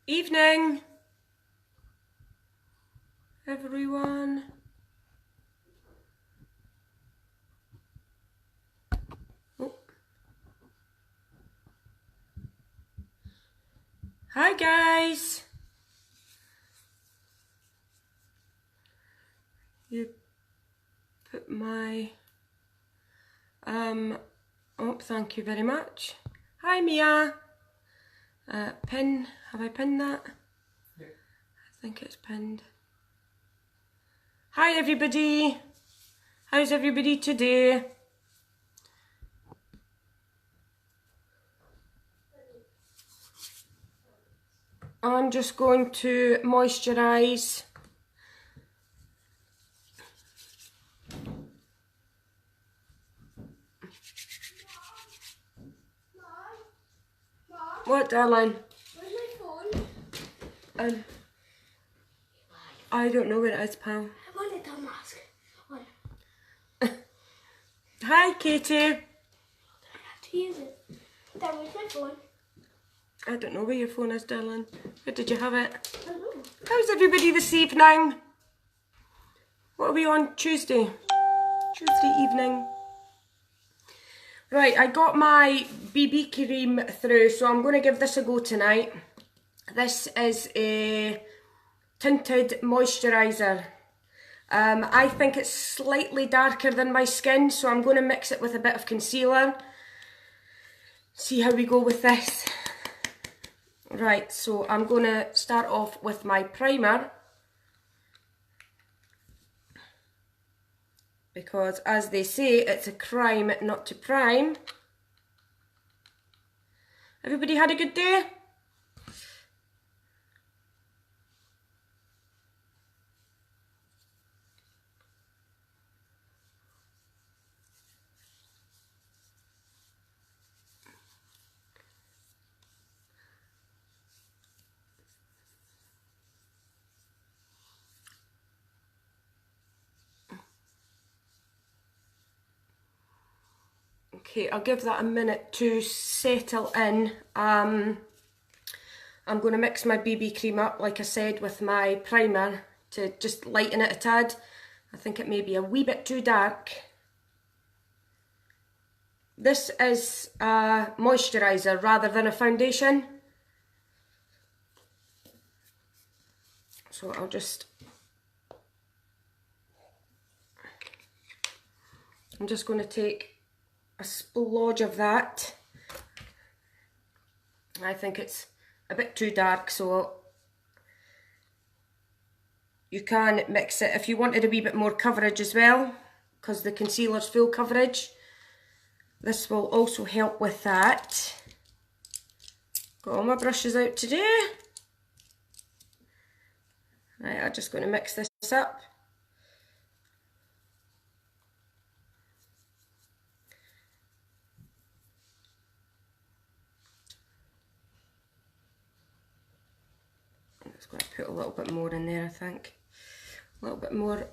Evening, everyone. Oh. Hi, guys. You put my oh, thank you very much. Hi, Mia. Pin. Have I pinned that? Yeah. I think it's pinned. Hi, everybody. How's everybody today? I'm just going to moisturise. What, darling? Where's my phone? I don't know where it is, pal. I wanted that mask on. Hi, Katie. I have to use it. Dad, where's my phone? I don't know where your phone is, darling. Where did you have it? I don't know. How's everybody this evening? What are we on? Tuesday? Tuesday evening. Right, I got my BB cream through, so I'm going to give this a go tonight. This is a tinted moisturiser. I think it's slightly darker than my skin, so I'm going to mix it with a bit of concealer. See how we go with this. Right, so I'm going to start off with my primer. Because, as they say, it's a crime not to prime. Everybody had a good day? Okay, I'll give that a minute to settle in. I'm going to mix my BB cream up, like I said, with my primer to just lighten it a tad. I think it may be a wee bit too dark. This is a moisturiser rather than a foundation. So I'm just going to take a splodge of that. I think it's a bit too dark, so you can mix it if you wanted a wee bit more coverage as well, because the concealer's full coverage. This will also help with that. Got all my brushes out today. Right, I'm just going to mix this up. I'm just going to put a little bit more in there, I think. A little bit more.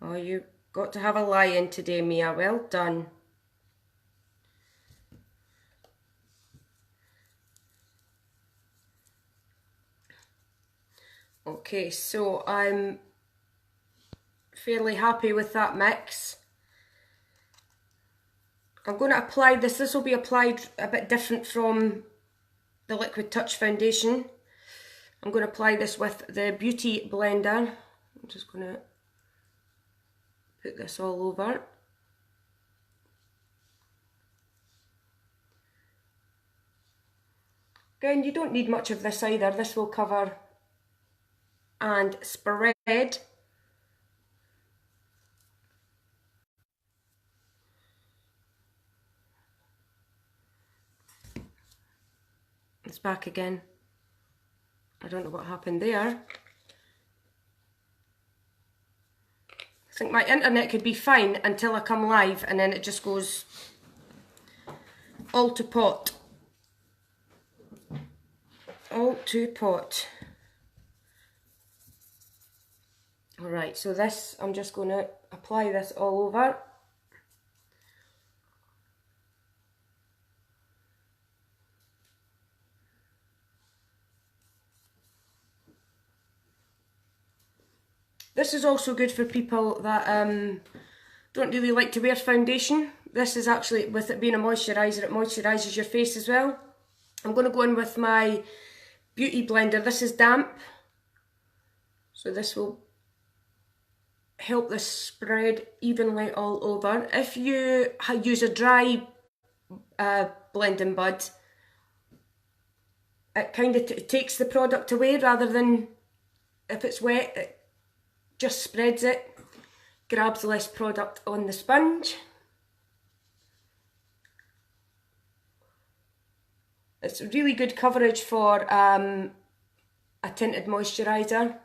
Oh, you got to have a lie in today, Mia. Well done. Okay, so I'm fairly happy with that mix. I'm going to apply this. This will be applied a bit different from the Liquid Touch foundation. I'm going to apply this with the Beauty Blender. I'm just going to put this all over. Again, you don't need much of this either. This will cover and spread. It's back again. I don't know what happened there. I think my internet could be fine until I come live, and then it just goes all to pot. All to pot. Alright, so this, I'm just going to apply this all over. This is also good for people that don't really like to wear foundation. This is actually, with it being a moisturiser, it moisturises your face as well. I'm going to go in with my Beauty Blender. This is damp, so this will help this spread evenly all over. If you use a dry blending bud, it kind of takes the product away, rather than if it's wet, it just spreads it, grabs less product on the sponge. It's really good coverage for a tinted moisturiser.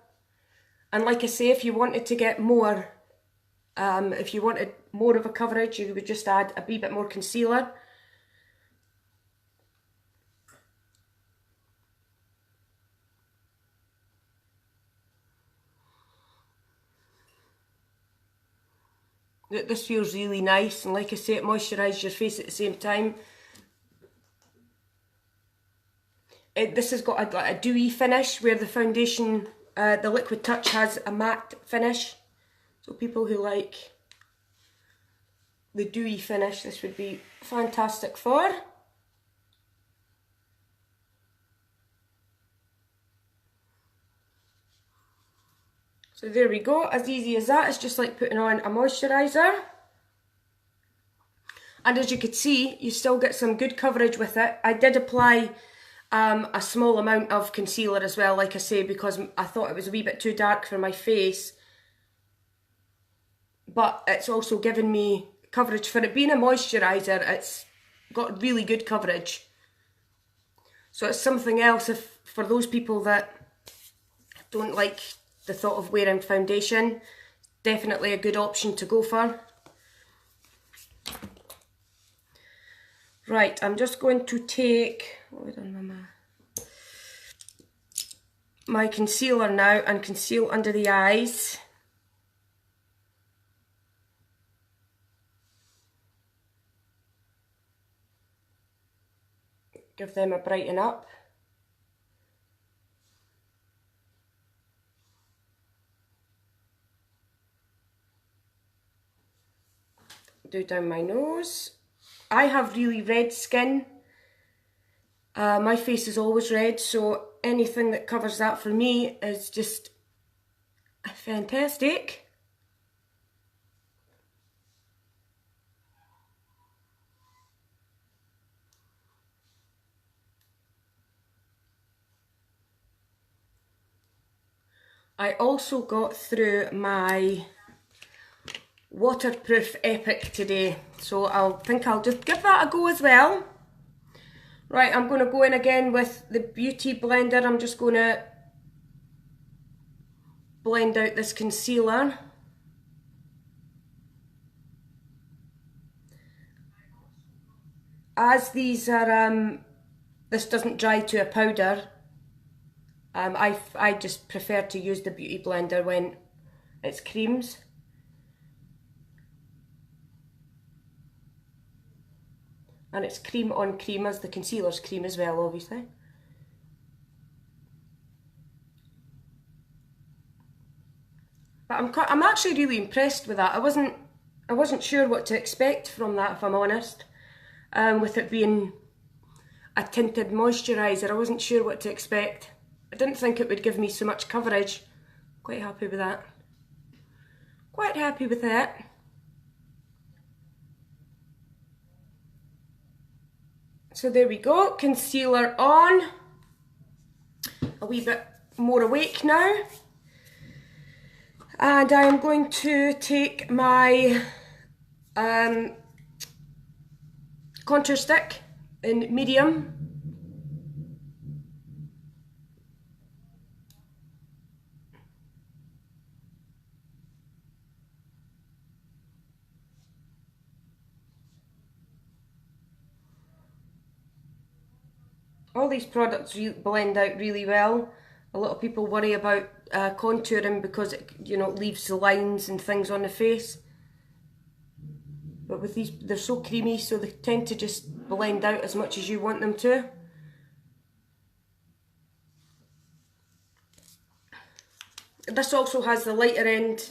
And like I say, if you wanted to get more, if you wanted more of a coverage, you would just add a wee bit more concealer. This feels really nice, and like I say, it moisturises your face at the same time. This has got a dewy finish, where the foundation, the Liquid Touch, has a matte finish. So people who like the dewy finish, this would be fantastic for. So there we go, as easy as that. It's just like putting on a moisturiser. And as you could see, you still get some good coverage with it. I did apply a small amount of concealer as well, like I say, because I thought it was a wee bit too dark for my face. But it's also given me coverage. For it being a moisturiser, it's got really good coverage. So it's something else for those people that don't like the thought of wearing foundation. Definitely a good option to go for. Right, I'm just going to take my concealer now and conceal under the eyes. Give them a brighten up. Do down my nose. I have really red skin. My face is always red, so anything that covers that for me is just fantastic. I also got through my waterproof Epic today, so I think I'll just give that a go as well. Right, I'm going to go in again with the Beauty Blender. I'm just going to blend out this concealer. As these are, this doesn't dry to a powder, I just prefer to use the Beauty Blender when it's creams. And it's cream on cream, as the concealer's cream as well, obviously. But I'm actually really impressed with that. I wasn't sure what to expect from that, if I'm honest. With it being a tinted moisturiser, I wasn't sure what to expect. I didn't think it would give me so much coverage. Quite happy with that. Quite happy with that. So there we go, concealer on. A wee bit more awake now. And I am going to take my contour stick in medium. All these products blend out really well. A lot of people worry about contouring because it, leaves the lines and things on the face. But with these, they're so creamy, so they tend to just blend out as much as you want them to. This also has the lighter end,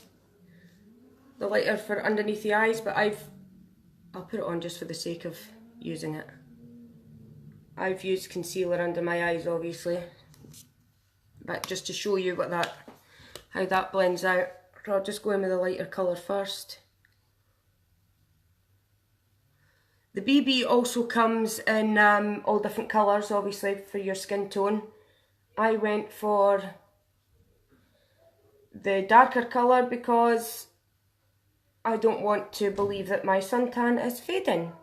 the lighter for underneath the eyes, but I'll put it on just for the sake of using it. I've used concealer under my eyes obviously, but just to show you how that blends out. So I'll just go in with a lighter colour first. The BB also comes in all different colours obviously for your skin tone. I went for the darker colour because I don't want to believe that my suntan is fading.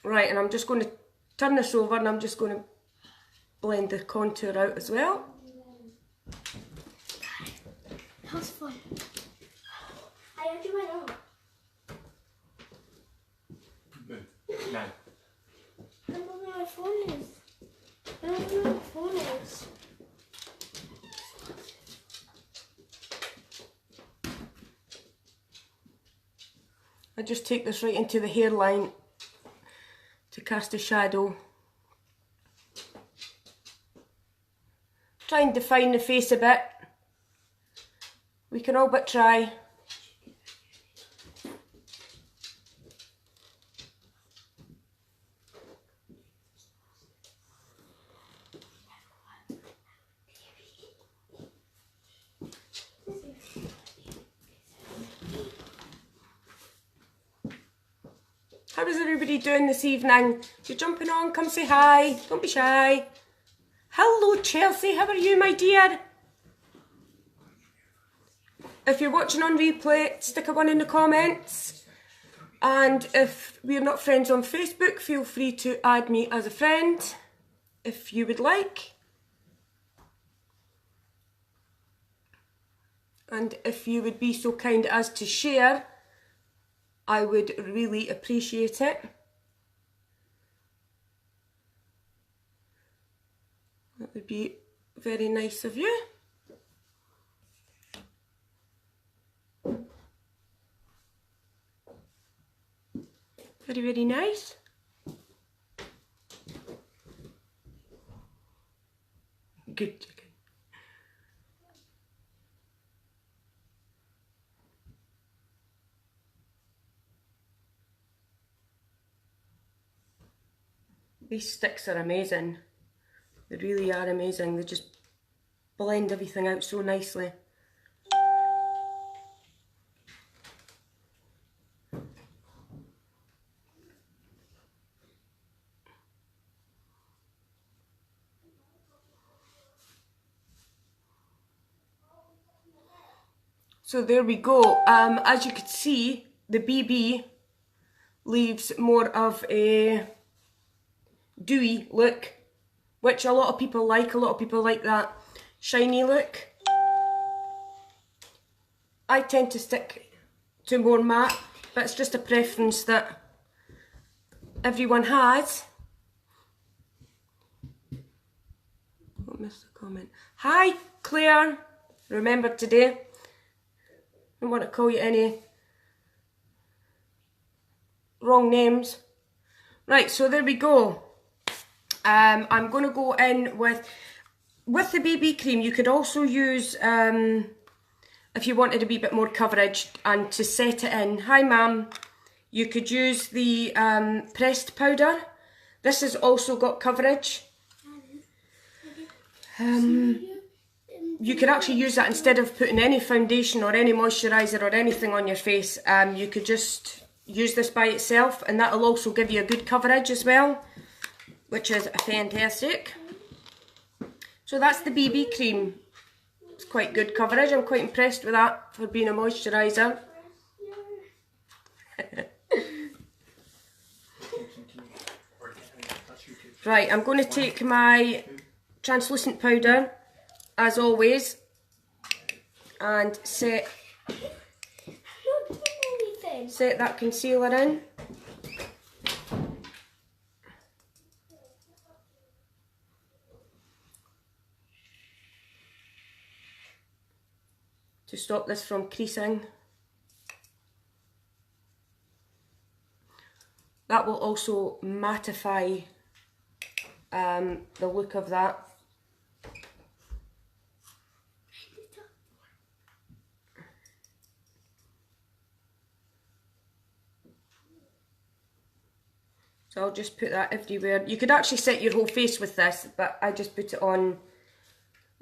Right, and I'm just going to turn this over and I'm just going to blend the contour out as well. That was fun. I actually went on. No. I don't know where my phone is. I don't know where my phone is. I just take this right into the hairline to cast a shadow. Try and define the face a bit. We can all but try. How is everybody doing this evening? If you're jumping on, come say hi. Don't be shy. Hello Chelsea, how are you my dear? If you're watching on replay, stick a 1 in the comments. And if we're not friends on Facebook, feel free to add me as a friend if you would like. And if you would be so kind as to share, I would really appreciate it. That would be very nice of you. Very, very nice. Good chicken. These sticks are amazing. They really are amazing. They just blend everything out so nicely. So there we go. As you can see, the BB leaves more of a dewy look, which a lot of people like. A lot of people like that shiny look. I tend to stick to more matte, but it's just a preference that everyone has. Oh, missed a comment. Hi Claire, remember today. I don't want to call you any wrong names. Right, so there we go. I'm going to go in with the BB cream. You could also use, if you wanted a wee bit more coverage and to set it in. Hi ma'am. You could use the pressed powder. This has also got coverage. You could actually use that instead of putting any foundation or any moisturiser or anything on your face. You could just use this by itself, and that'll also give you a good coverage as well, which is fantastic. So that's the BB cream. It's quite good coverage. I'm quite impressed with that for being a moisturiser. Right, I'm going to take my translucent powder, as always, and set that concealer in. To stop this from creasing. That will also mattify the look of that. So I'll just put that everywhere. You could actually set your whole face with this, but I just put it on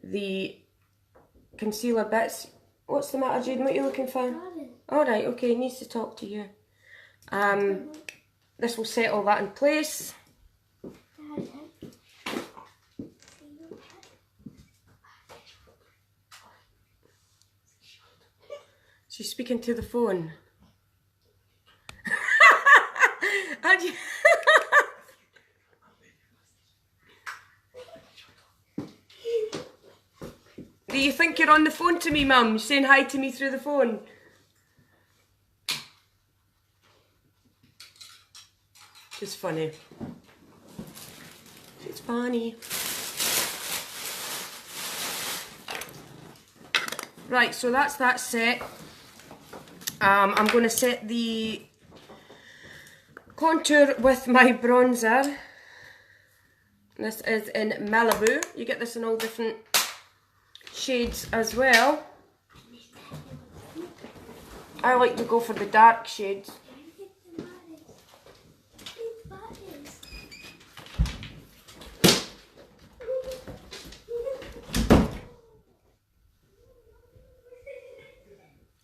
the concealer bits. What's the matter, Jaden? What are you looking for? Alright, okay, needs to talk to you. This will set all that in place. She's speaking to the phone. How'd you... Do you think you're on the phone to me, Mum? You're saying hi to me through the phone? It's funny. It's funny. Right, so that's that set. I'm going to set the contour with my bronzer. This is in Malibu. You get this in all different shades as well. I like to go for the dark shades.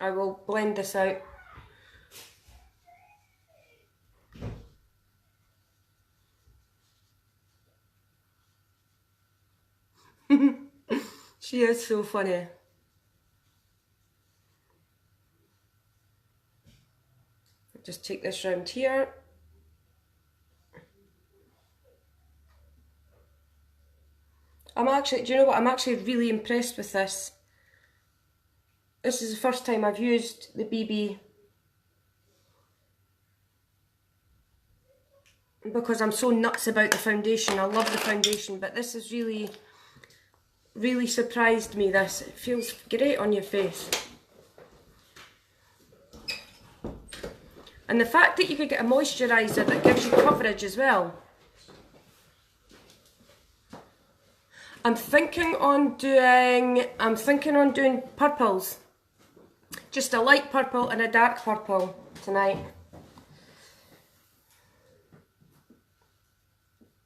I will blend this out. She is so funny. Just take this round here. I'm actually, do you know what? I'm actually really impressed with this. This is the first time I've used the BB because I'm so nuts about the foundation. I love the foundation, but this has really, really surprised me, this. It feels great on your face. And the fact that you could get a moisturiser that gives you coverage as well. I'm thinking on doing purples. Just a light purple and a dark purple tonight.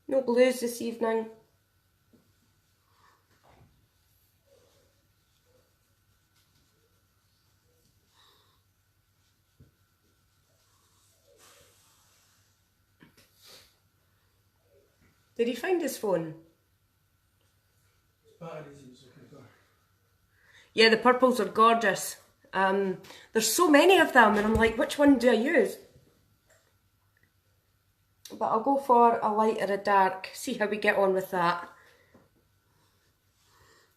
No blues this evening. Did he find his phone? Batteries he was looking for. Yeah, the purples are gorgeous. There's so many of them and I'm like, which one do I use? But I'll go for a light or a dark, see how we get on with that.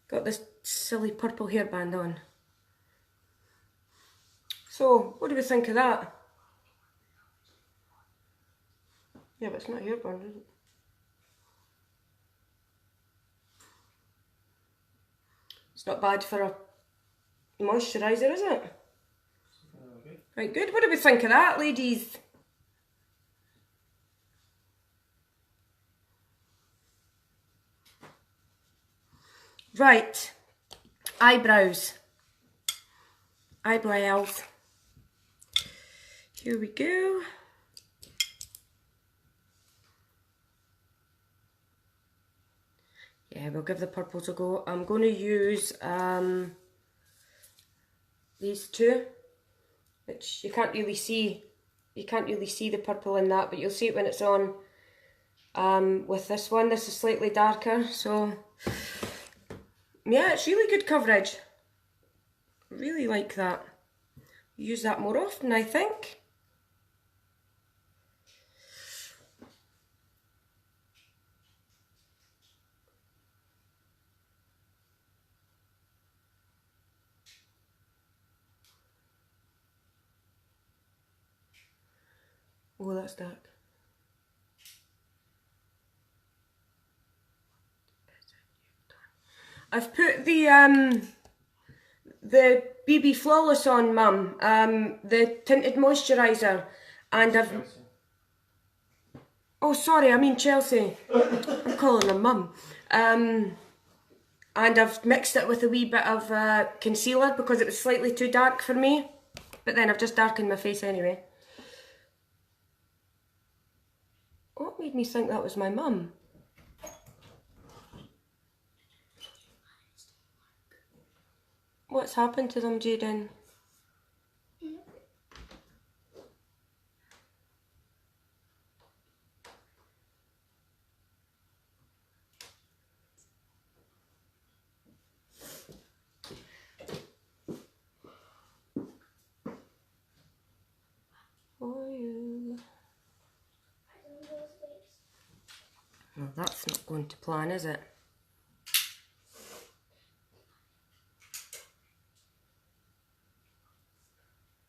Got this silly purple hairband on. So, what do we think of that? Yeah, but it's not a hairband, is it? It's not bad for a moisturiser, is it? Okay. Right, good. What do we think of that, ladies? Right, eyebrows. Eyebrows. Here we go. Yeah, we'll give the purples a go. I'm going to use these two, which you can't really see. You can't really see the purple in that, but you'll see it when it's on. With this one, this is slightly darker, so yeah, it's really good coverage. Really like that. Use that more often, I think. Oh, that's dark. I've put the BB Flawless on, Mum, the tinted moisturiser, and I've... Chelsea. Oh, sorry, I mean Chelsea. I'm calling her Mum. And I've mixed it with a wee bit of concealer because it was slightly too dark for me, but then I've just darkened my face anyway. Oh, What made me think that was my mum? What's happened to them, Jaden? For you. Well, that's not going to plan, is it?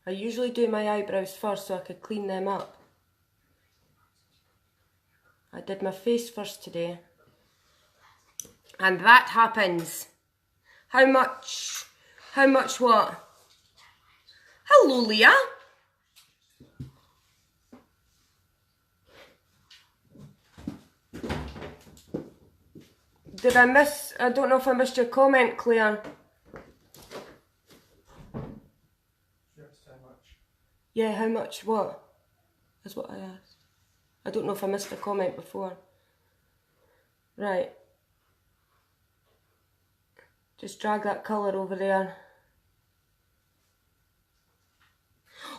I usually do my eyebrows first so I could clean them up. I did my face first today. And that happens. How much? How much what? Hello, Leah. Did I miss? I don't know if I missed your comment, Claire. Yes, how much? Yeah, how much what? Is what I asked. I don't know if I missed a comment before. Right. Just drag that colour over there.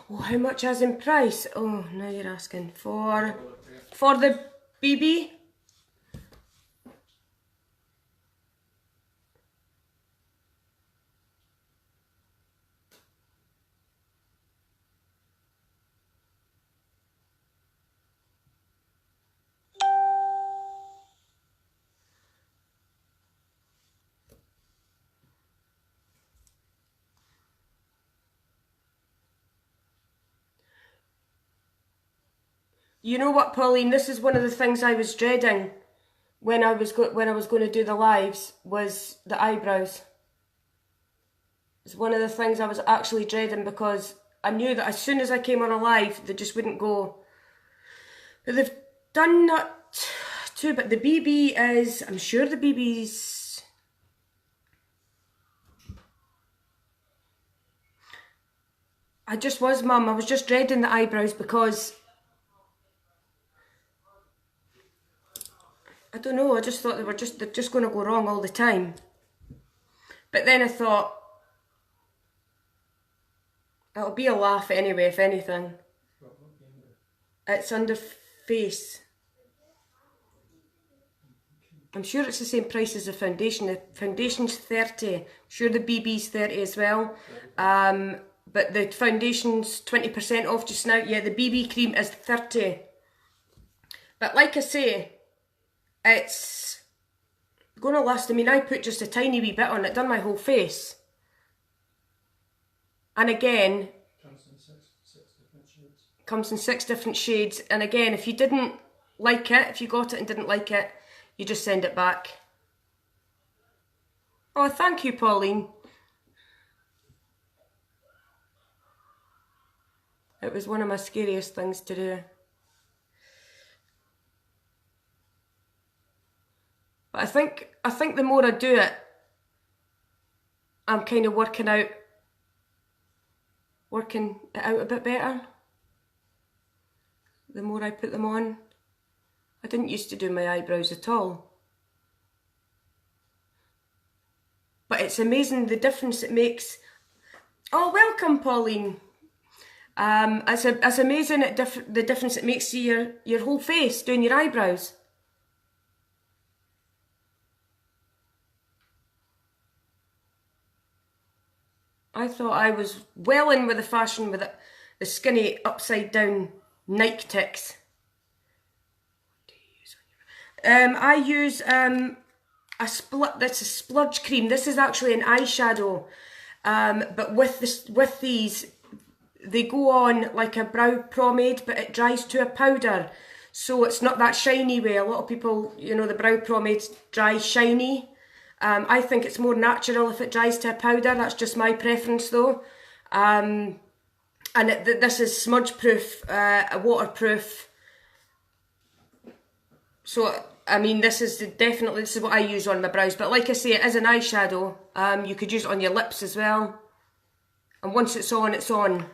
Oh, how much as in price? Oh, now you're asking. For the BB? You know what, Pauline? This is one of the things I was dreading when I was going to do the lives, was the eyebrows. It's one of the things I was actually dreading because I knew that as soon as I came on a live, they just wouldn't go. But they've done not too, but the BB is, I'm sure the BB's, I just was, Mum, I was just dreading the eyebrows because I don't know, I just thought they're just going to go wrong all the time. But then I thought, it'll be a laugh anyway, if anything. It's under face. I'm sure it's the same price as the foundation. The foundation's 30. I'm sure the BB's 30 as well. But the foundation's 20% off just now. Yeah, the BB cream is 30. But like I say, it's going to last. I mean, I put just a tiny wee bit on it, done my whole face. And again, comes in six different shades. And again, if you didn't like it, if you got it and didn't like it, you just send it back. Oh, thank you, Pauline. It was one of my scariest things to do. But I think the more I do it, I'm kind of working it out a bit better. The more I put them on. I didn't used to do my eyebrows at all. But it's amazing the difference it makes. Oh, welcome, Pauline. It's amazing the difference it makes to your whole face doing your eyebrows. I thought I was well in with the fashion with the skinny upside down Nike ticks. I use that's a splurge cream. This is actually an eyeshadow, but with these, they go on like a brow pomade, but it dries to a powder, so it's not that shiny way. A lot of people, you know, the brow pomades dry shiny. I think it's more natural if it dries to a powder. That's just my preference though. And this is smudge proof, waterproof. So, I mean, this is what I use on my brows. But like I say, it is an eyeshadow. You could use it on your lips as well. And once it's on, it's on.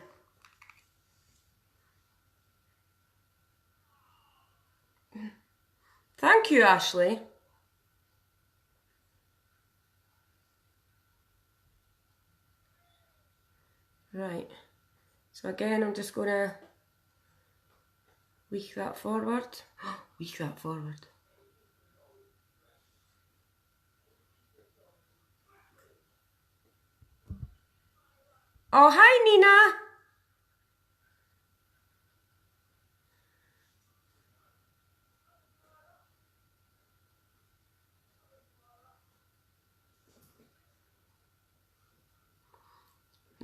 Thank you, Ashley. Right. So again, I'm just going to weak that forward. Weak that forward. Oh, hi, Nina.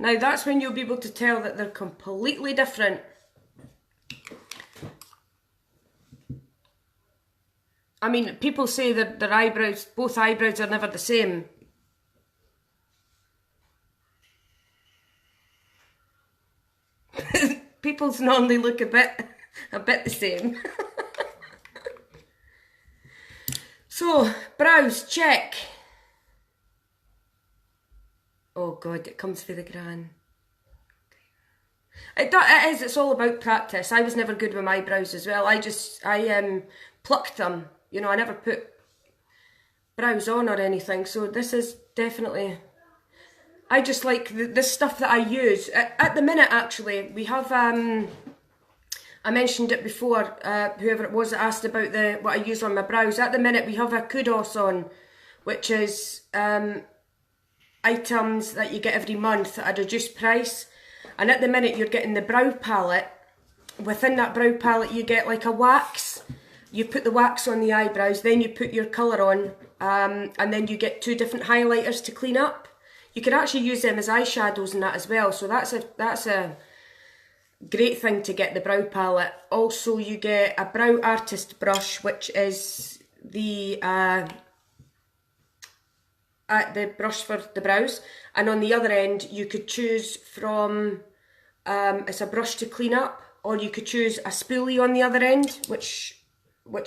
Now that's when you'll be able to tell that they're completely different. I mean, people say that their eyebrows, both eyebrows are never the same. People's normally look a bit the same. So, brows, check. Oh God, it comes for the gran. It is, it's all about practice. I was never good with my brows as well. I plucked them. You know, I never put brows on or anything. So this is definitely... I just like the stuff that I use. At the minute, actually, we have... I mentioned it before, whoever it was that asked about what I use on my brows. At the minute, we have a Kudos on, which is items that you get every month at a reduced price. And at the minute, you're getting the brow palette. Within that brow palette, you get like a wax. You put the wax on the eyebrows, then you put your colour on, and then you get 2 different highlighters to clean up. You can actually use them as eyeshadows and that as well. So that's a great thing to get, the brow palette. Also, you get a brow artist brush, which is the brush for the brows, and on the other end you could choose from it's a brush to clean up, or you could choose a spoolie on the other end, which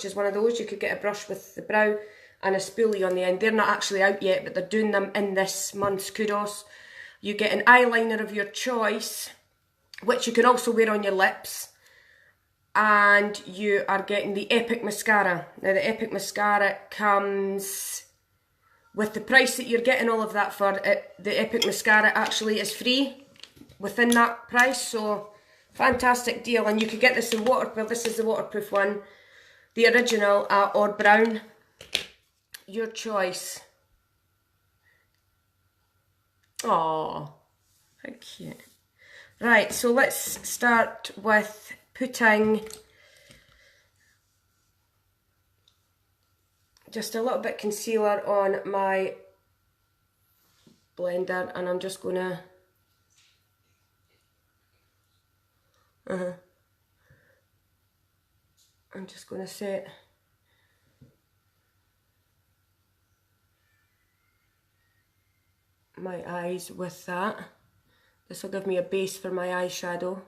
is one of those. You could get a brush with the brow and a spoolie on the end. They're not actually out yet, but they're doing them in this month's Kudos. You get an eyeliner of your choice, which you can also wear on your lips, and you are getting the Epic Mascara. Now the Epic Mascara comes with the price that you're getting all of that for. The Epic Mascara actually is free within that price, so fantastic deal. And you could get this in waterproof. This is the waterproof one, the original or brown, your choice. Oh, how cute. Right, so let's start with putting just a little bit concealer on my blender, and I'm just gonna set my eyes with that. This will give me a base for my eyeshadow.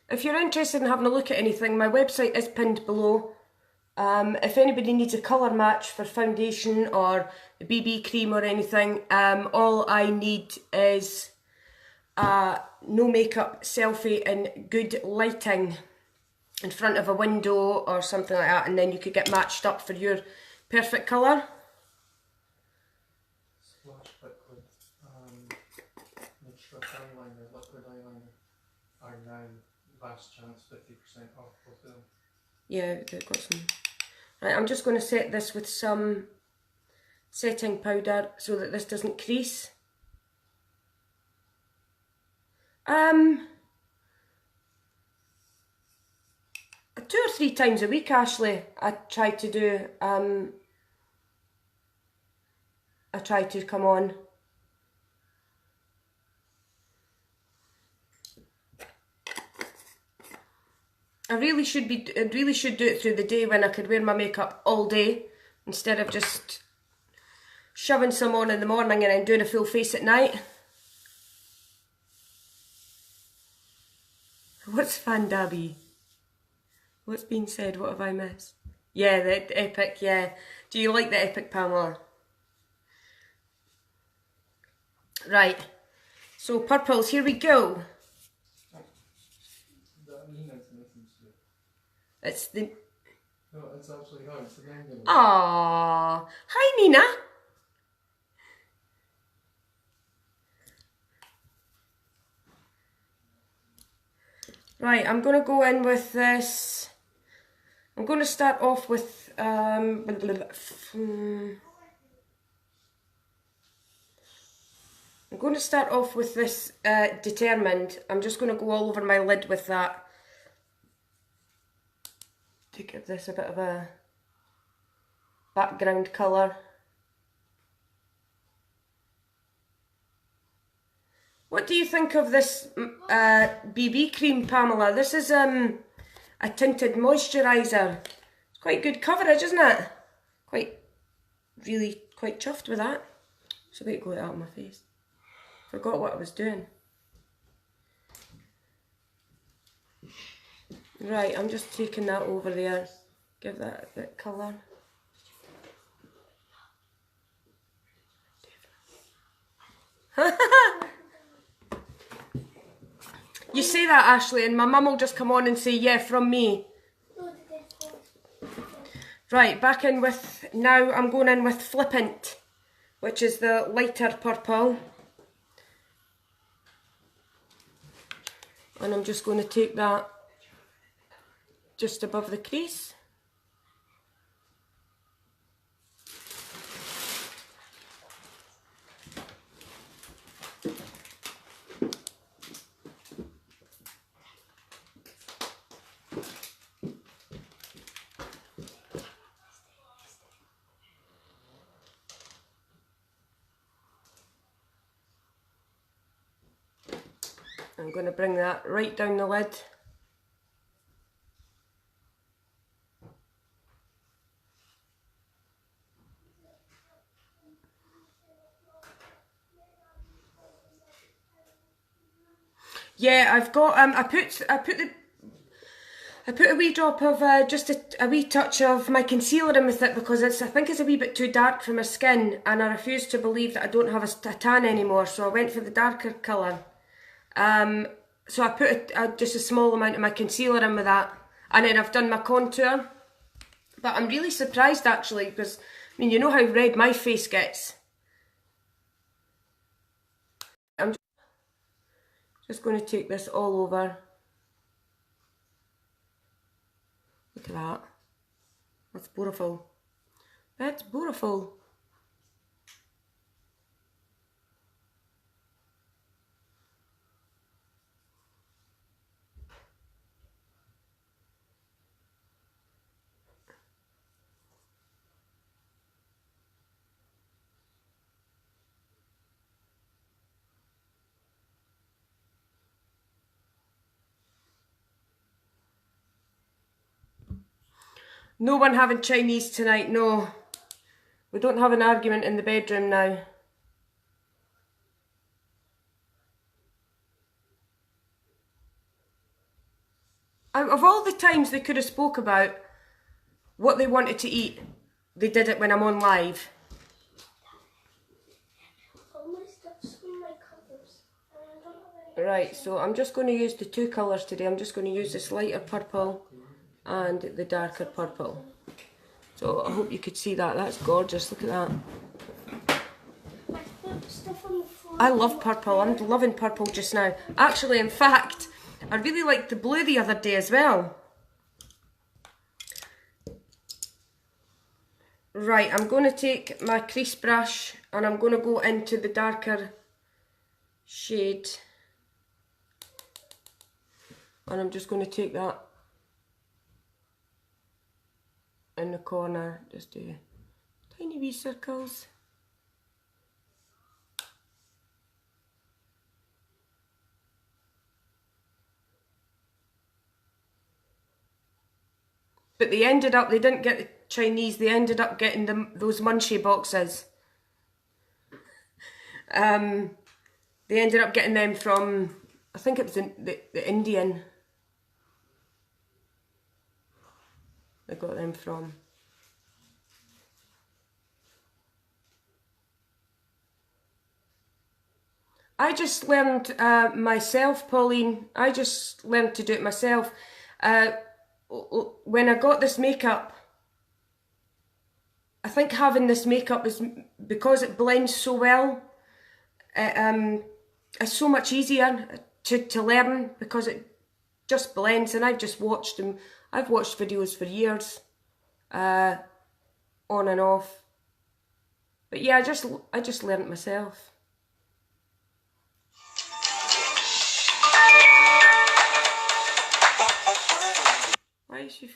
If you're interested in having a look at anything, my website is pinned below. If anybody needs a colour match for foundation or a BB cream or anything, all I need is a no makeup selfie in good lighting in front of a window or something like that, and then you could get matched up for your perfect colour. Splash liquid, Nutrish eyeliner, liquid eyeliner are now last chance 50% off both of them. Yeah, they've got some. Right, I'm just going to set this with some setting powder so that this doesn't crease. 2 or 3 times a week, Ashley, I try to come on. I really should do it through the day when I could wear my makeup all day, instead of just shoving some on in the morning and then doing a full face at night. What's Fandabi? What's been said? What have I missed? Yeah, the Epic, yeah. Do you like the Epic, Pamela? Right. So purples, here we go. That Nina It's the... No, it's actually her. It's the mango. Aww. Hi, Nina. Right, I'm going to go in with this. I'm going to start off with... I'm going to start off with this Determined. I'm just going to go all over my lid with that to give this a bit of a background colour. What do you think of this BB cream, Pamela? This is a tinted moisturiser. It's quite good coverage, isn't it? Really quite chuffed with that. So wait, go out of my face. Forgot what I was doing. Right, I'm just taking that over there. Give that a bit colour. You say that, Ashley, and my mum will just come on and say, yeah, from me. Right, back in with, now I'm going in with Flippant, which is the lighter purple. And I'm just going to take that just above the crease. I'm going to bring that right down the lid. Yeah, I've got I put a wee drop of just a wee touch of my concealer in with it because I think it's a wee bit too dark for my skin, and I refuse to believe that I don't have a tan anymore, so I went for the darker colour. So I put just a small amount of my concealer in with that, and then I've done my contour. But I'm really surprised actually, because I mean, you know how red my face gets. I'm just going to take this all over. Look at that. That's beautiful. That's beautiful. No one having Chinese tonight, no. We don't have an argument in the bedroom now. Out of all the times they could have spoke about what they wanted to eat, they did it when I'm on live. Right, so I'm just going to use the two colours today. I'm just going to use this lighter purple and the darker purple. So I hope you could see that. That's gorgeous. Look at that. I love purple. I'm loving purple just now. Actually, in fact, I really liked the blue the other day as well. Right, I'm going to take my crease brush and I'm going to go into the darker shade. And I'm just going to take that in the corner, just do tiny wee circles. But they didn't get the Chinese, they ended up getting those munchie boxes. They ended up getting them from, I think it was the Indian. I got them from. I just learned myself, Pauline. I just learned to do it myself. when I got this makeup, I think having this makeup is, because it blends so well, it's so much easier to learn because it just blends, and I've just watched them. I've watched videos for years, on and off. But yeah, I just learned myself. Why is she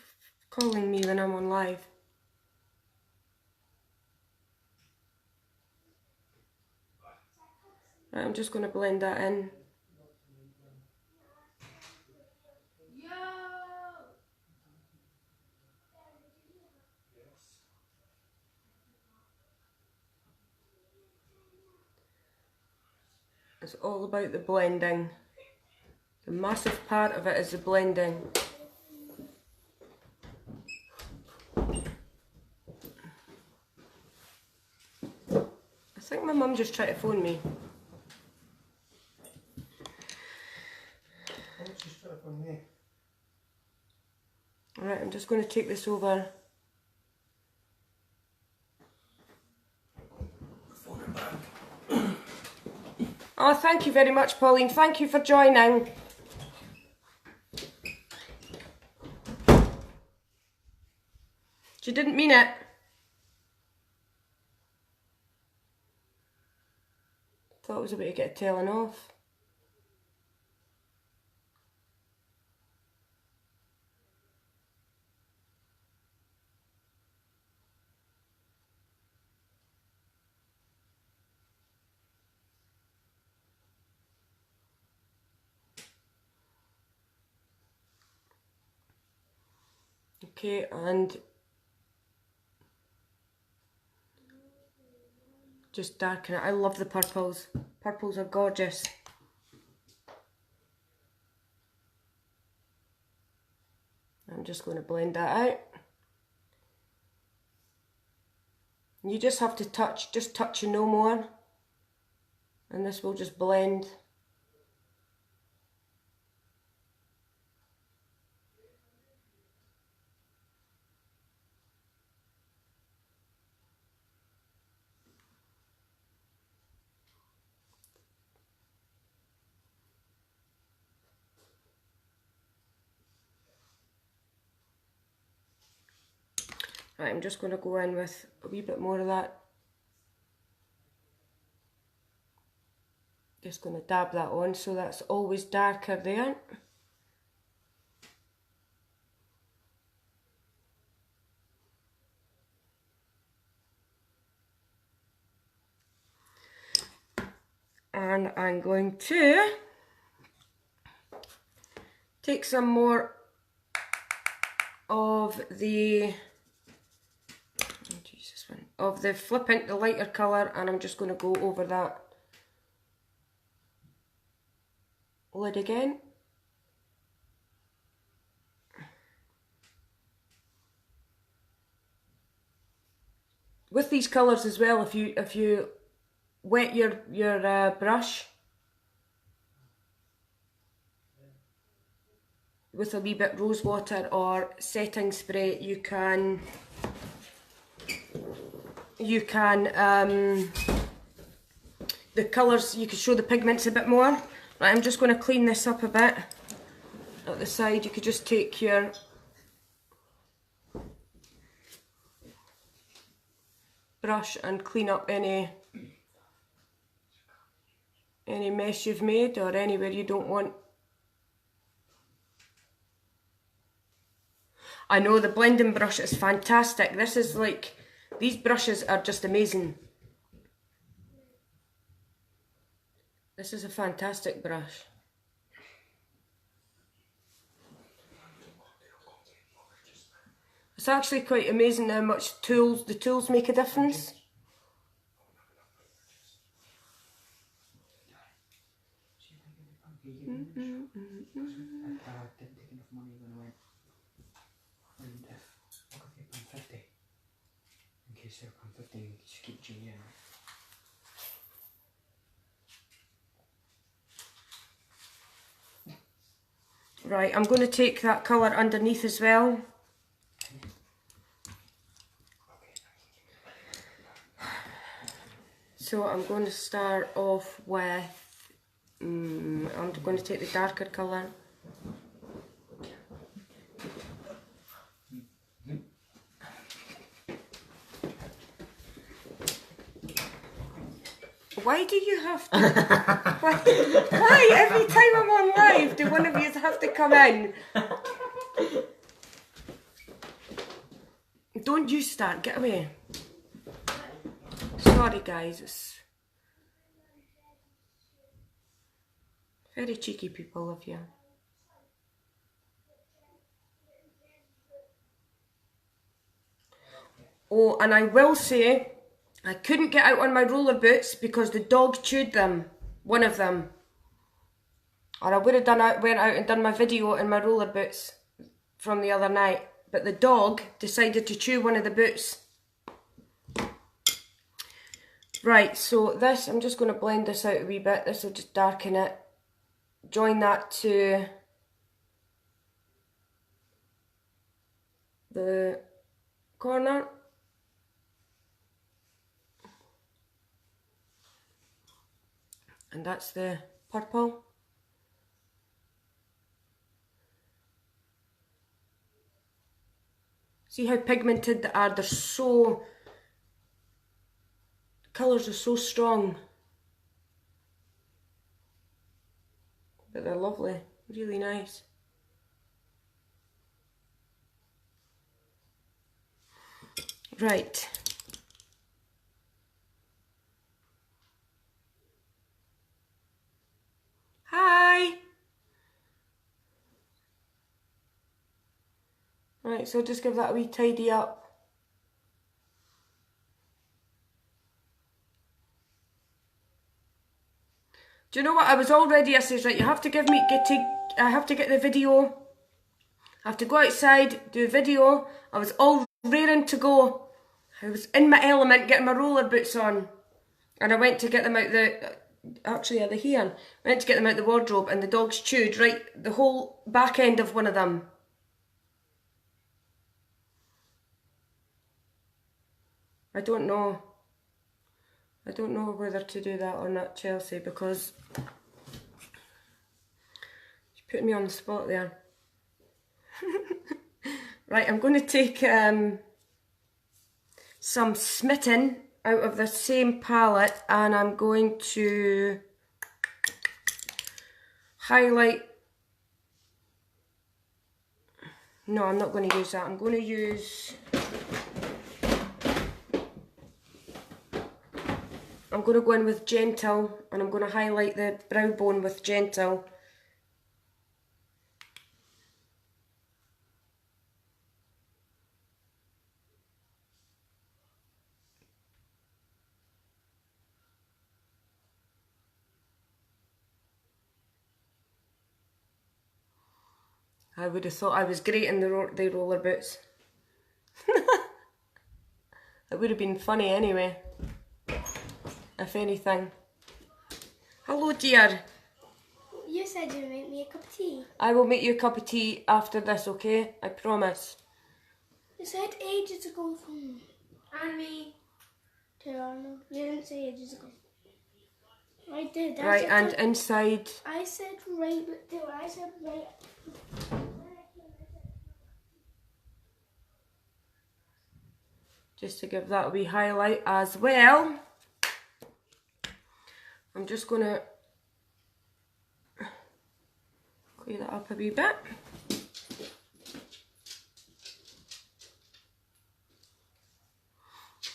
calling me when I'm on live? Right, I'm just going to blend that in. It's all about the blending. The massive part of it is the blending. I think my mum just tried to phone me. Oh, she's trying to phone me. Alright, I'm just going to take this over. Phone her back. Oh, thank you very much, Pauline. Thank you for joining. She didn't mean it. Thought it was a way to get a telling off. Okay, and just darken it. I love the purples. Purples are gorgeous. I'm just going to blend that out. You just have to just touch and no more. And this will just blend. Right, I'm just going to go in with a wee bit more of that. Just going to dab that on so that's always darker there. And I'm going to take some more of the flippant, the lighter colour, and I'm just going to go over that lid again. With these colours as well, if you wet your brush with a wee bit rose water or setting spray, you can the colours, you can show the pigments a bit more. Right, I'm just going to clean this up a bit at the side. You could just take your brush and clean up any mess you've made or anywhere you don't want. I know the blending brush is fantastic. This is like, these brushes are just amazing. This is a fantastic brush. It's actually quite amazing how much the tools make a difference. Right, I'm going to take that colour underneath as well. So I'm going to start off with, I'm going to take the darker colour. Why do you have to, why every time I'm on live do one of you have to come in? Don't you start, get away. Sorry guys, it's very cheeky people of you. Oh, and I will say, I couldn't get out on my roller boots because the dog chewed them, one of them. Or I would have went out and done my video in my roller boots from the other night. But the dog decided to chew one of the boots. Right, so this, I'm just going to blend this out a wee bit. This will just darken it. Join that to the corner. And that's the purple. See how pigmented they are? They're so... colours are so strong. But they're lovely. Really nice. Right. Hi! Right, so just give that a wee tidy up. Do you know what? I was all ready. I says, right, you have to I have to get the video. I have to go outside, do a video. I was all raring to go. I was in my element, getting my roller boots on. And I went to get them out actually, are they here? I went to get them out the wardrobe and the dogs chewed, right, the whole back end of one of them. I don't know. I don't know whether to do that or not, Chelsea, because you put me on the spot there. Right, I'm going to take some Smitten out of the same palette and I'm going to highlight. No, I'm not going to use that. I'm going to use... I'm going to go in with Gentle and I'm going to highlight the brow bone with Gentle. I would have thought I was great in the roller boots. It would have been funny anyway, if anything. Hello dear. You said you'd make me a cup of tea. I will make you a cup of tea after this, okay? I promise. You said ages ago. And me. To Arnold. You didn't say ages ago. I did. Right, and inside... I said right, but I said right. Just to give that a wee highlight as well. I'm just going to clear that up a wee bit.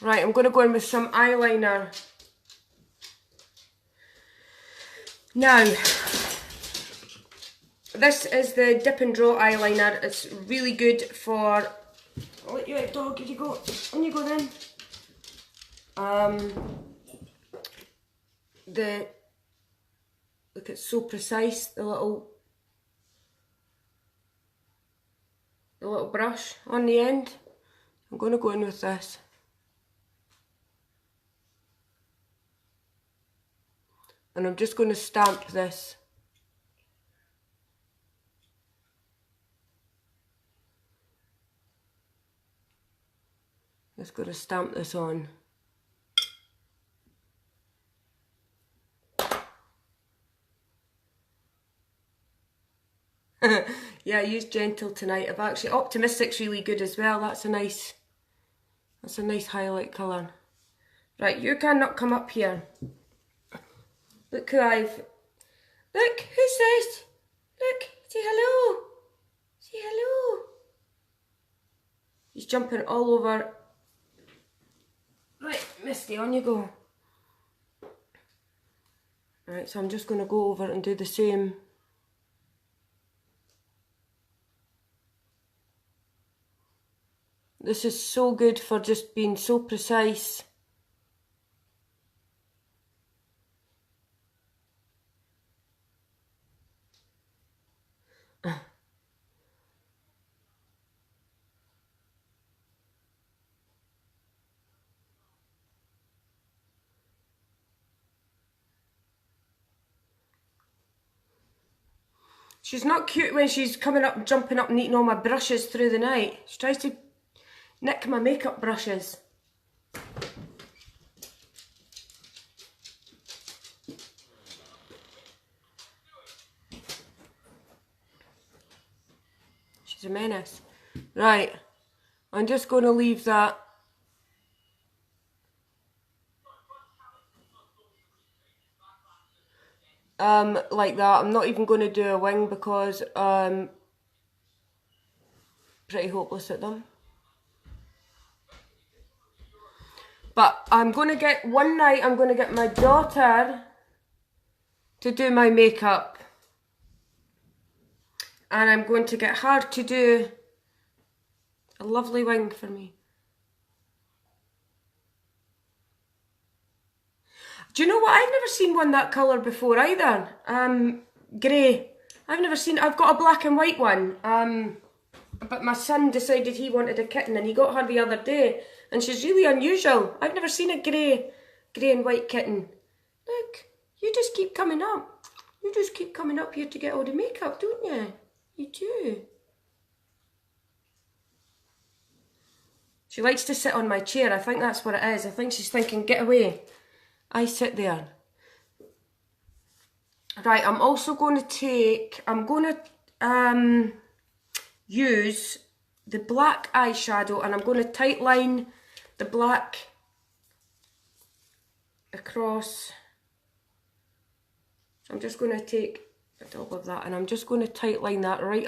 Right, I'm going to go in with some eyeliner. Now, this is the Dip and Draw eyeliner. It's really good for... I'll let you out, dog. Here you go. On you go then. Look, it's so precise. The little brush on the end. I'm going to go in with this. And I'm just going to stamp this. Just got to stamp this on. Yeah, use gentle tonight. I've actually, Optimistic's really good as well. That's a nice highlight colour. Right, you cannot come up here. Look who look, who's this? Look, say hello. Say hello. He's jumping all over. Right, Misty, on you go. Right, so I'm just going to go over and do the same. This is so good for just being so precise. She's not cute when she's coming up and jumping up and eating all my brushes through the night. She tries to nick my makeup brushes. She's a menace. Right, I'm just going to leave that. Like that. I'm not even going to do a wing because I'm pretty hopeless at them. But I'm going to get, one night I'm going to get my daughter to do my makeup. And I'm going to get her to do a lovely wing for me. Do you know what? I've never seen one that colour before either. Grey. I've got a black and white one. But my son decided he wanted a kitten and he got her the other day. And she's really unusual. I've never seen a grey and white kitten. Look, you just keep coming up. You just keep coming up here to get all the makeup, don't you? You do. She likes to sit on my chair. I think that's what it is. I think she's thinking, get away. I sit there. Right, I'm also going to use the black eyeshadow and I'm going to tightline the black across. So I'm just going to take the top of that and I'm just going to tightline that right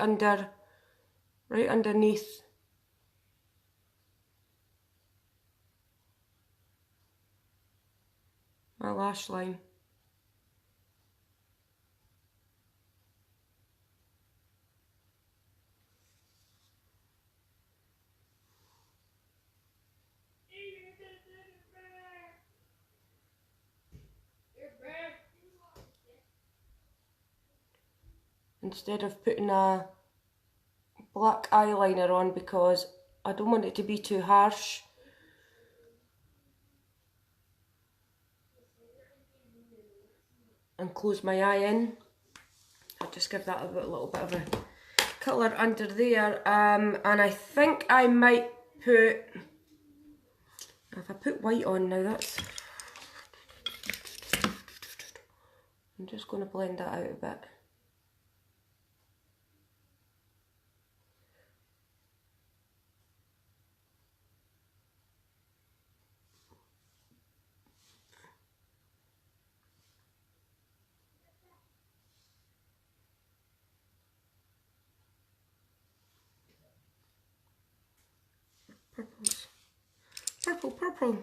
underneath my lash line. Instead of putting a black eyeliner on because I don't want it to be too harsh. And close my eye in. I'll just give that a little bit of a colour under there. And I think I might put, if I put white on now, that's, I'm just going to blend that out a bit. Purple.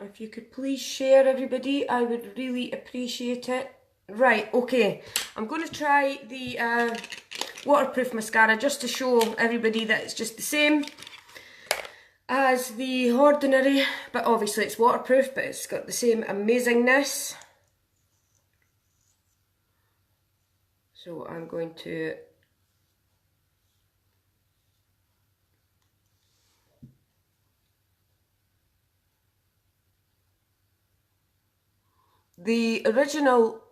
If you could please share, everybody, I would really appreciate it. Right, okay, I'm going to try the waterproof mascara just to show everybody that it's just the same as the ordinary, but obviously it's waterproof, but it's got the same amazingness. So I'm going to the original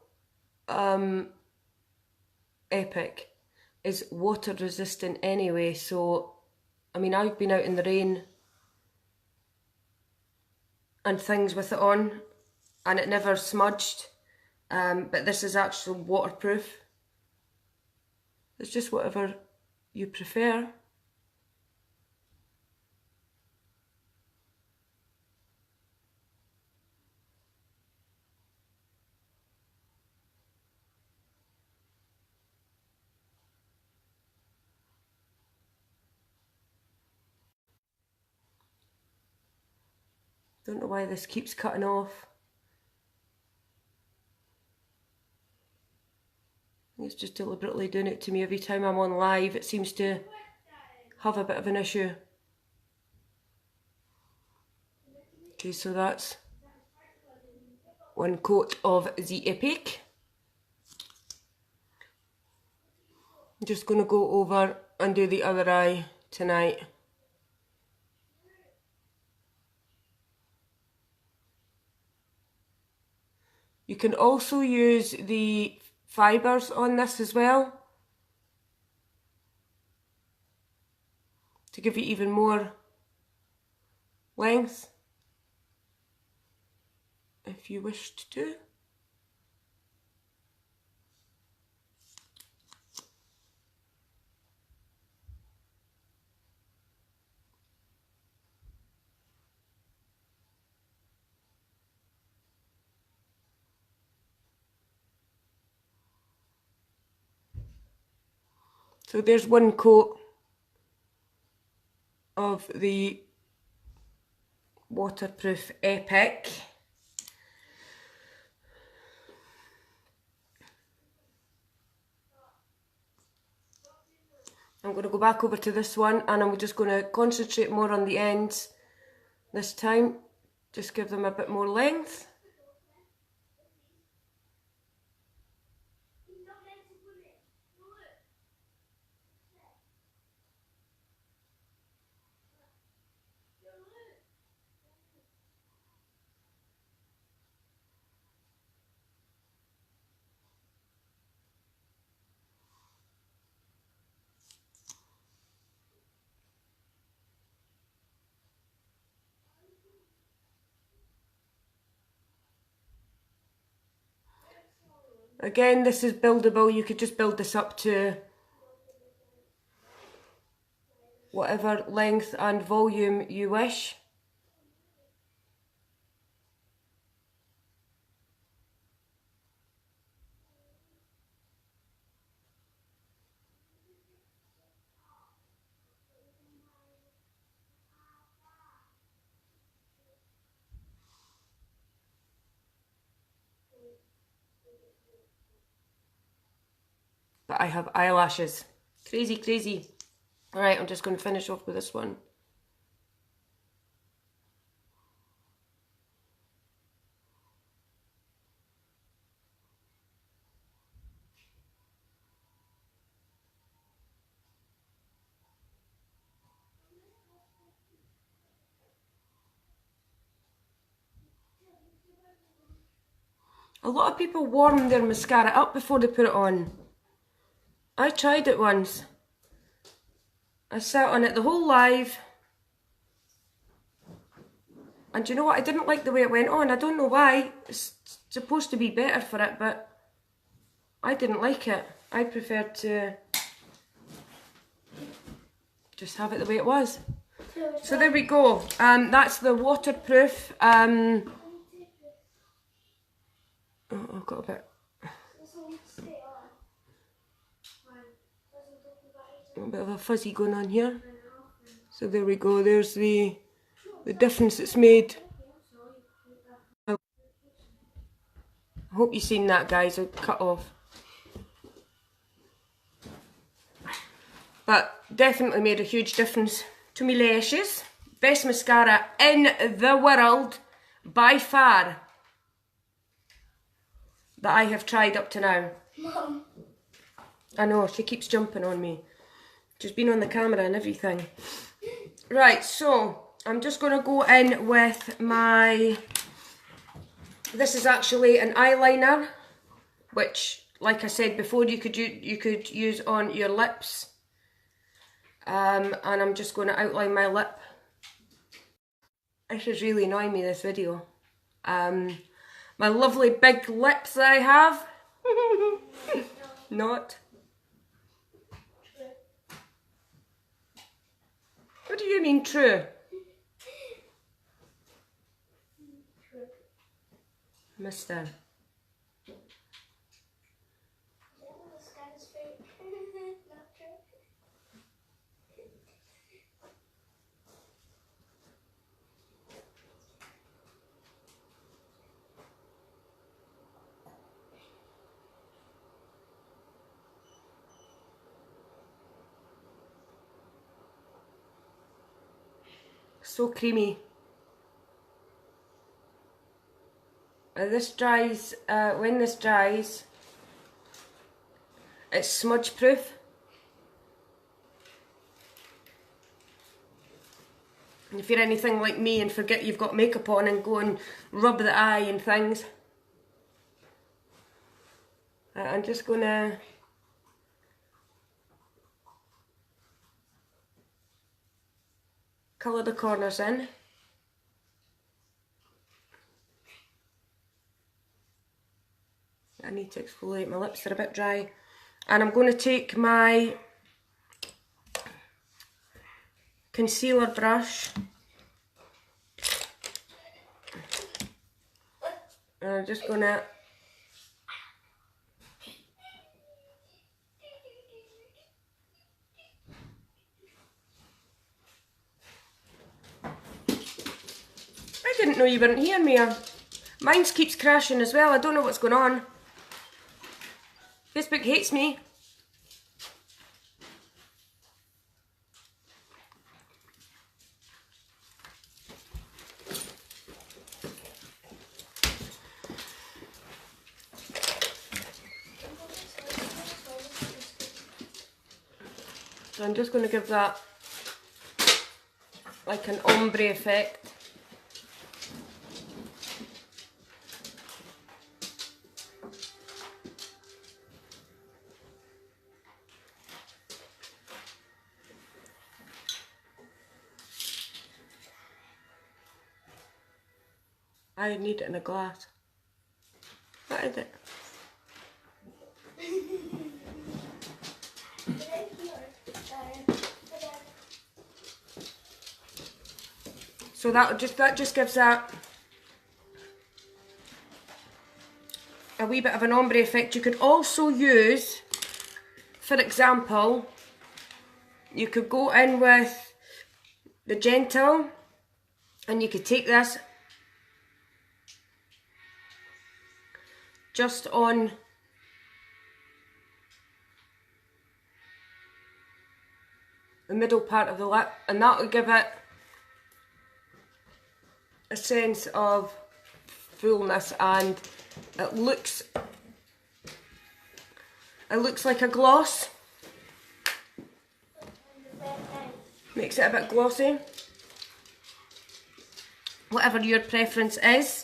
Epic is water resistant anyway, so I mean, I've been out in the rain and things with it on and it never smudged, but this is actually waterproof. It's just whatever you prefer. Don't know why this keeps cutting off. It's just deliberately doing it to me every time I'm on live. It seems to have a bit of an issue. Okay, so that's one coat of the Epic. I'm just going to go over and do the other eye tonight. You can also use the fibres on this as well to give you even more length if you wished to. So there's one coat of the waterproof Epic. I'm going to go back over to this one and I'm just going to concentrate more on the ends this time. Just give them a bit more length. Again, this is buildable. You could just build this up to whatever length and volume you wish. But I have eyelashes. Crazy, crazy. Alright, I'm just going to finish off with this one. A lot of people warm their mascara up before they put it on. I tried it once. I sat on it the whole live. And you know what? I didn't like the way it went on. I don't know why. It's supposed to be better for it, but I didn't like it. I preferred to just have it the way it was. So there we go. That's the waterproof. Oh, I've got a bit. A bit of a fuzzy going on here. So there we go. There's the difference it's made. I hope you've seen that, guys. I'll cut off. But definitely made a huge difference to my lashes. Best mascara in the world by far that I have tried up to now. Mum. I know, she keeps jumping on me. She's been on the camera and everything. Right, so I'm just going to go in with my... This is actually an eyeliner, which like I said before, you could use on your lips. And I'm just going to outline my lip. This is really annoying me, this video. My lovely big lips that I have. Not. What do you mean true? Mister. So creamy. This dries, when this dries, it's smudge proof. And if you're anything like me and forget you've got makeup on and go and rub the eye and things, I'm just gonna colour the corners in. I need to exfoliate my lips, they're a bit dry. And I'm going to take my concealer brush and I'm just going to I didn't know you weren't here, Mia. Mine keeps crashing as well, I don't know what's going on. Facebook hates me. So I'm just going to give that like an ombre effect. I need it in a glass. What is it? So that just gives that a wee bit of an ombre effect. You could also use, for example, you could go in with the Gentle and you could take this just on the middle part of the lip, and that will give it a sense of fullness, and it looks like a gloss. Makes it a bit glossy. Whatever your preference is.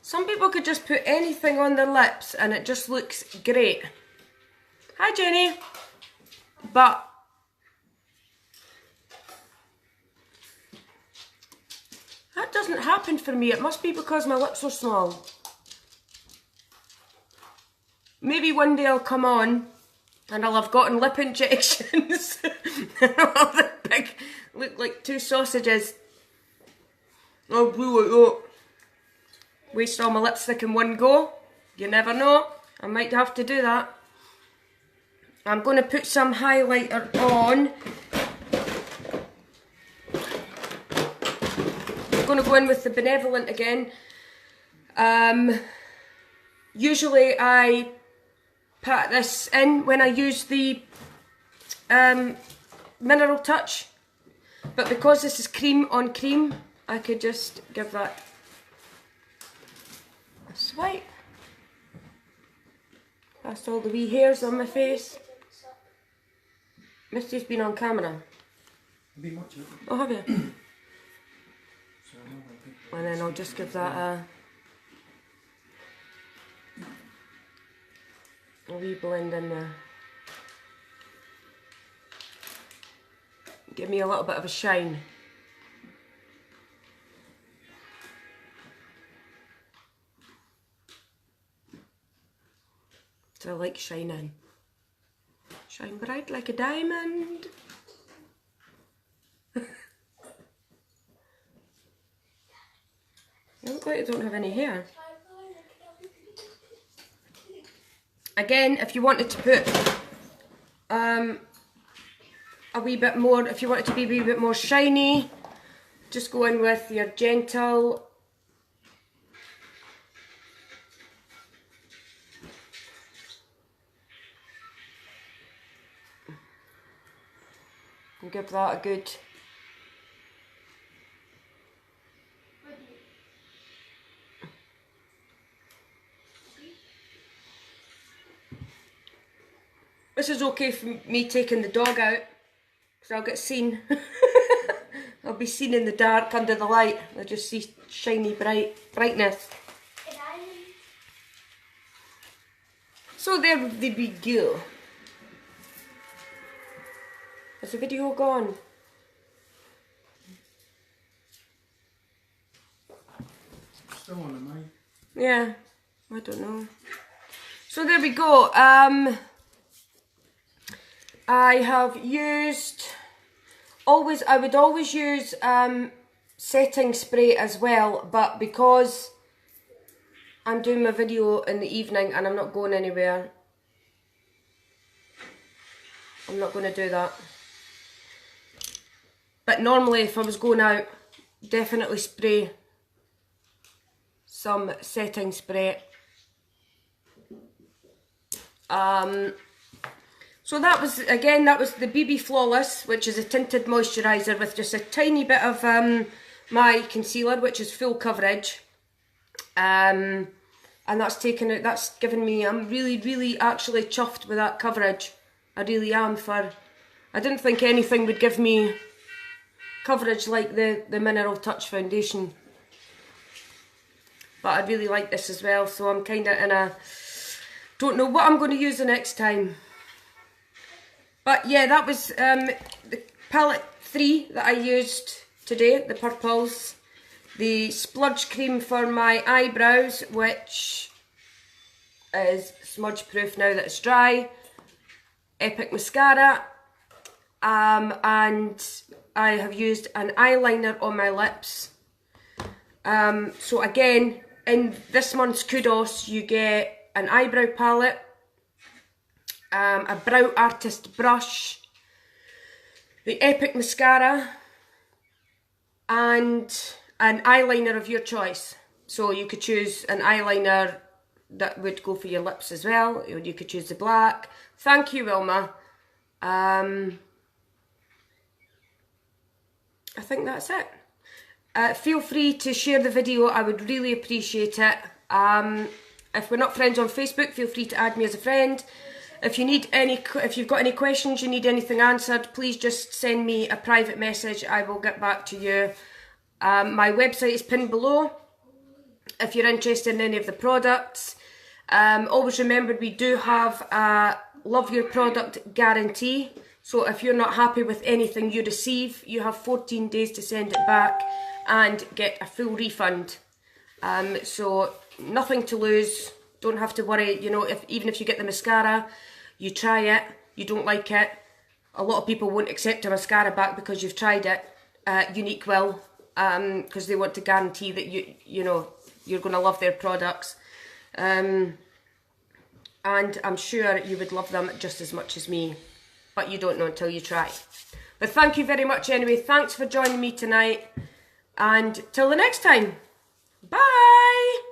Some people could just put anything on their lips and it just looks great. Hi Jenny. But that doesn't happen for me. It must be because my lips are small. Maybe one day I'll come on and I'll have gotten lip injections. I'll have the big, look like two sausages. I'll be like that. Waste all my lipstick in one go. You never know. I might have to do that. I'm going to put some highlighter on. I'm going to go in with the Benevolent again. Usually I pat this in when I use the Mineral Touch. But because this is cream on cream, I could just give that a swipe. Past all the wee hairs on my face. Misty's been on camera. I've been watching it. Oh, have you? So I know when people And then I'll just give that a wee blend in there. Give me a little bit of a shine. So I like shining. Shine bright like a diamond. I look like I don't have any hair. Again, if you wanted to put a wee bit more, if you want it to be a wee bit more shiny, just go in with your gentle and give that a good This is okay for me taking the dog out, because I'll get seen. I'll be seen in the dark under the light. I'll just see shiny brightness. So there we go. Is the video gone? still on the mind. Yeah, I don't know. So there we go. I have used I would always use setting spray as well, but because I'm doing my video in the evening and I'm not going anywhere, I'm not going to do that. But normally if I was going out, definitely spray some setting spray. So that was the BB Flawless, which is a tinted moisturiser with just a tiny bit of my concealer, which is full coverage. And that's given me, I'm really actually chuffed with that coverage. I really am. I didn't think anything would give me coverage like the Mineral Touch foundation. But I really like this as well, so I'm kind of in a, don't know what I'm going to use the next time. But yeah, that was the palette 3 that I used today, the purples. The Spludge Cream for my eyebrows, which is smudge proof now that it's dry. Epic Mascara. And I have used an eyeliner on my lips. So again, in this month's Kudos, you get an eyebrow palette, a Brow Artist brush, the Epic Mascara, and an eyeliner of your choice. So you could choose an eyeliner that would go for your lips as well, or you could choose the black. Thank you, Wilma. I think that's it. Feel free to share the video, I would really appreciate it. If we're not friends on Facebook, feel free to add me as a friend. If you've got any questions, you need anything answered, please just send me a private message, I will get back to you. My website is pinned below if you're interested in any of the products. Always remember, we do have a love your product guarantee. So if you're not happy with anything you receive, you have 14 days to send it back and get a full refund. So nothing to lose, don't have to worry. You know, even if you get the mascara, you try it, you don't like it, a lot of people won't accept a mascara back because you've tried it. Unique will, because they want to guarantee that you're going to love their products. And I'm sure you would love them just as much as me. But you don't know until you try. But thank you very much anyway. Thanks for joining me tonight. And till the next time. Bye!